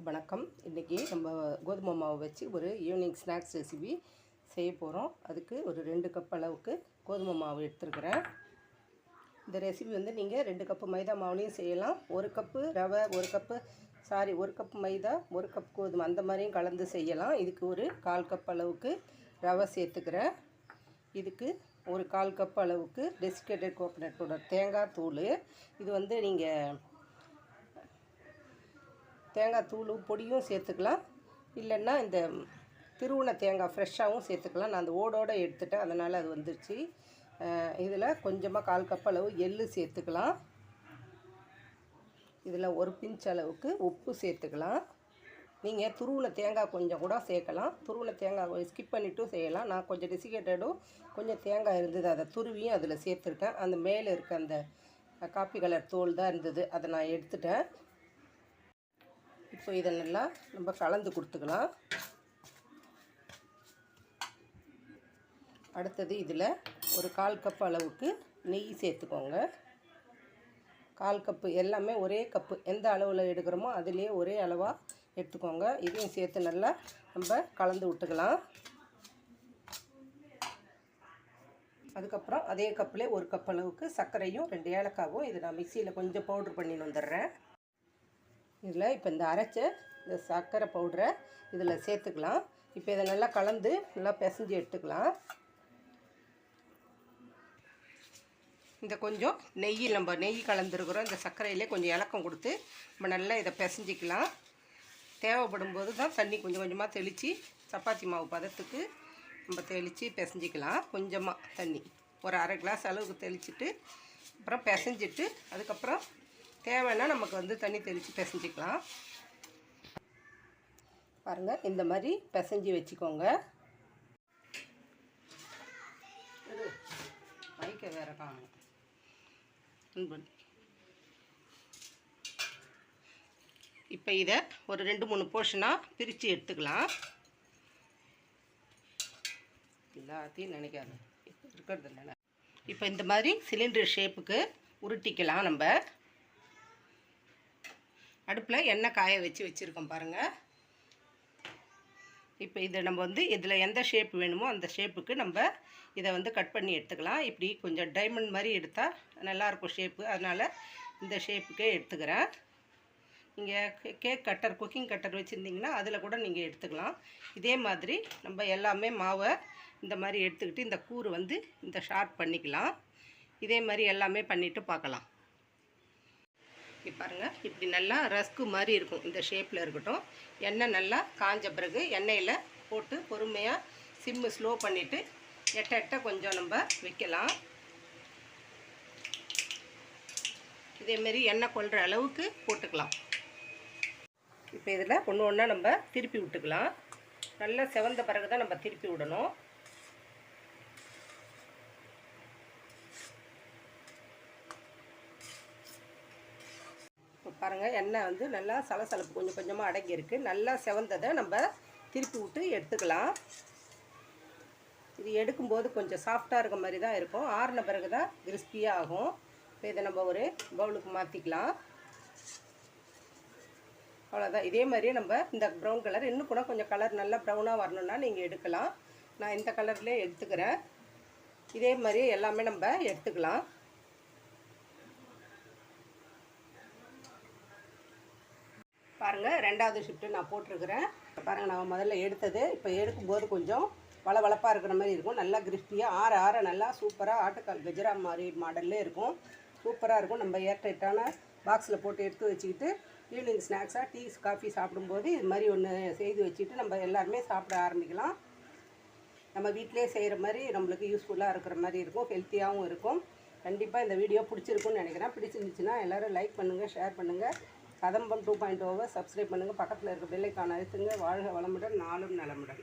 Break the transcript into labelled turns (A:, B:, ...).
A: வணக்கம். இன்றைக்கி நம்ம கோதுமை மாவு வச்சு ஒரு ஈவினிங் ஸ்நாக்ஸ் ரெசிபி செய்ய போகிறோம். அதுக்கு ஒரு 2 கப் அளவுக்கு கோதுமை மாவு எடுத்துருக்கிறேன். இந்த ரெசிபி வந்து நீங்கள் 2 கப்பு மைதா மாவுலேயும் செய்யலாம். 1 கப்பு ரவை, 1 கப்பு மைதா, 1 கப் கோதுமை அந்த மாதிரியும் கலந்து செய்யலாம். இதுக்கு ஒரு 1/4 கப் அளவுக்கு ரவை சேர்த்துக்கிறேன். இதுக்கு ஒரு 1/4 கப் அளவுக்கு டெசிகேட்டட் கோகோனட் பவுடர், தேங்காய் தூள். இது வந்து நீங்கள் தேங்காய் தூள் பொடியும் சேர்த்துக்கலாம், இல்லைன்னா இந்த திருவுண தேங்காய் ஃப்ரெஷ்ஷாகவும் சேர்த்துக்கலாம். நான் அந்த ஓடோடு எடுத்துட்டேன், அதனால் அது வந்துருச்சு. இதில் கொஞ்சமாக 1/4 கப் அளவு எள்ளு சேர்த்துக்கலாம். இதில் ஒரு பிஞ்ச் அளவுக்கு உப்பு சேர்த்துக்கலாம். நீங்கள் துருவின தேங்காய் கொஞ்சம் கூட சேர்க்கலாம். துருவின தேங்காய் ஸ்கிப் பண்ணிவிட்டும் செய்யலாம். நான் கொஞ்சம் டெசிகேட்டடும் கொஞ்சம் தேங்காய் இருந்தது, அதை துருவியும் அதில் சேர்த்துருக்கேன். அந்த மேலே இருக்க அந்த காப்பி கலர் தோல் தான் இருந்தது, அதை நான் எடுத்துட்டேன். இப்போ இதை நல்லா நம்ம கலந்து கொடுத்துக்கலாம். அடுத்தது இதில் ஒரு 1/4 கப் அளவுக்கு நெய் சேர்த்துக்கோங்க. 1/4 கப்பு எல்லாமே ஒரே கப்பு, எந்த அளவில் எடுக்கிறோமோ அதிலே ஒரே அளவாக எடுத்துக்கோங்க. இதையும் சேர்த்து நல்லா நம்ம கலந்து விட்டுக்கலாம். அதுக்கப்புறம் அதே கப்பில் 1 கப் அளவுக்கு சர்க்கரையும் 2 ஏலக்காவும் இதை நான் மிக்சியில் கொஞ்சம் பவுட்ரு பண்ணி வந்துடுறேன். இதில் இப்போ இந்த அரைச்ச இந்த சர்க்கரை பவுடரை இதில் சேர்த்துக்கலாம். இப்போ இதை நல்லா கலந்து நல்லா பிசைஞ்சு எடுத்துக்கலாம். இந்த கொஞ்சம் நெய் கலந்துருக்குறோம். இந்த சர்க்கரையிலே கொஞ்சம் இலக்கம் கொடுத்து நம்ம நல்லா இதை பிசைஞ்சிக்கலாம். தேவைப்படும் போது தான் தண்ணி கொஞ்சம் கொஞ்சமாக தெளித்து சப்பாத்தி மாவு பதத்துக்கு நம்ம தெளித்து பிசைஞ்சிக்கலாம். கொஞ்சமாக தண்ணி ஒரு 1/2 கிளாஸ் அளவுக்கு தெளிச்சுட்டு அப்புறம் பிசைஞ்சிட்டு அதுக்கப்புறம் தேவைன்னா நமக்கு வந்து தண்ணி தெளித்து பிசைஞ்சிக்கலாம். பாருங்கள், இந்த மாதிரி பிசைஞ்சி வச்சுக்கோங்க. மைக்க வேற காணும். இப்போ இதை ஒரு 2-3 போர்ஷனாக பிரித்து எடுத்துக்கலாம். எல்லாத்தையும் நினைக்காது இருக்கிறது இல்லை. இப்போ இந்த மாதிரி சிலிண்டர் ஷேப்புக்கு உருட்டிக்கலாம். நம்ம அடுப்பில் எண்ணெய் காய வச்சுருக்கோம் பாருங்கள். இப்போ இதை நம்ம வந்து இதில் எந்த ஷேப் வேணுமோ அந்த ஷேப்புக்கு நம்ம இதை வந்து கட் பண்ணி எடுத்துக்கலாம். இப்படி கொஞ்சம் டைமண்ட் மாதிரி எடுத்தால் நல்லாயிருக்கும் ஷேப்பு, அதனால் இந்த ஷேப்புக்கே எடுத்துக்கிறேன். நீங்கள் கேக் கட்டர், குக்கிங் கட்டர் வச்சுருந்திங்கன்னா அதில் கூட நீங்கள் எடுத்துக்கலாம். இதே மாதிரி நம்ம எல்லாமே மாவை இந்த மாதிரி எடுத்துக்கிட்டு இந்த கூறு வந்து இந்த ஷார்ப் பண்ணிக்கலாம். இதே மாதிரி எல்லாமே பண்ணிவிட்டு பார்க்கலாம். பாருங்கள், இப்படி நல்லா ரஸ்க்கு மாதிரி இருக்கும். இந்த ஷேப்பில் இருக்கட்டும். எண்ணெய் நல்லா காஞ்ச பிறகு எண்ணெயில் போட்டு பொறுமையாக சிம்மு ஸ்லோ பண்ணிவிட்டு எட்ட கொஞ்சம் நம்ம வைக்கலாம். இதேமாரி எண்ணெய் கொள்கிற அளவுக்கு போட்டுக்கலாம். இப்போ இதில் ஒன்று ஒன்றா நம்ம திருப்பி விட்டுக்கலாம். நல்லா செவந்த பிறகு தான் நம்ம திருப்பி விடணும். பாருங்கள், எண்ணெய் வந்து நல்லா சலசலப்பு கொஞ்சம் கொஞ்சமாக அடங்கியிருக்கு. நல்லா செவந்ததை நம்ம திருப்பி விட்டு எடுத்துக்கலாம். இது எடுக்கும்போது கொஞ்சம் சாஃப்டாக இருக்க மாதிரி தான் இருக்கும். ஆறின பிறகு தான் கிறிஸ்பியாக ஆகும். இப்போ இதை நம்ம ஒரு பவுலுக்கு மாற்றிக்கலாம். அவ்வளோதான். இதே மாதிரியே நம்ம இந்த ப்ரௌன் கலர் இன்னும் கூட கொஞ்சம் கலர் நல்லா ப்ரௌனாக வரணுன்னா நீங்கள் எடுக்கலாம். நான் இந்த கலர்லேயே எடுத்துக்கிறேன். இதே மாதிரியே எல்லாமே நம்ம எடுத்துக்கலாம். பாருங்கள், 2வது ஷிஃப்ட்டு நான் போட்டிருக்கிறேன். பாருங்கள், நான் முதல்ல எடுத்தது இப்போ எடுக்கும்போது கொஞ்சம் வளவளப்பாக இருக்கிற மாதிரி இருக்கும். நல்லா கிறிஸ்பியாக ஆற நல்லா சூப்பராக ஆட்டுக்கால் கஜ்ரா மாதிரி மாடல்லே இருக்கும். சூப்பராக இருக்கும். நம்ம ஏர்டைட்டான பாக்ஸில் போட்டு எடுத்து வச்சுக்கிட்டு ஈவினிங் ஸ்நாக்ஸாக டீ காஃபி சாப்பிடும்போது இது மாதிரி ஒன்று செய்து வச்சுக்கிட்டு நம்ம எல்லாருமே சாப்பிட ஆரம்பிக்கலாம். நம்ம வீட்டிலே செய்கிற மாதிரி நம்மளுக்கு யூஸ்ஃபுல்லாக இருக்கிற மாதிரி இருக்கும். ஹெல்த்தியாகவும் இருக்கும். கண்டிப்பாக இந்த வீடியோ பிடிச்சிருக்குன்னு நினைக்கிறேன். பிடிச்சிருந்துச்சுன்னா எல்லோரும் லைக் பண்ணுங்கள், ஷேர் பண்ணுங்கள். கதம்பம் 2.0 சப்ஸ்கிரைப் பண்ணுங்கள். பக்கத்தில் இருக்க பெல் ஐகானை அழுத்துங்க. வாழ்க வளமுடன், நாளும் நலமுடன்.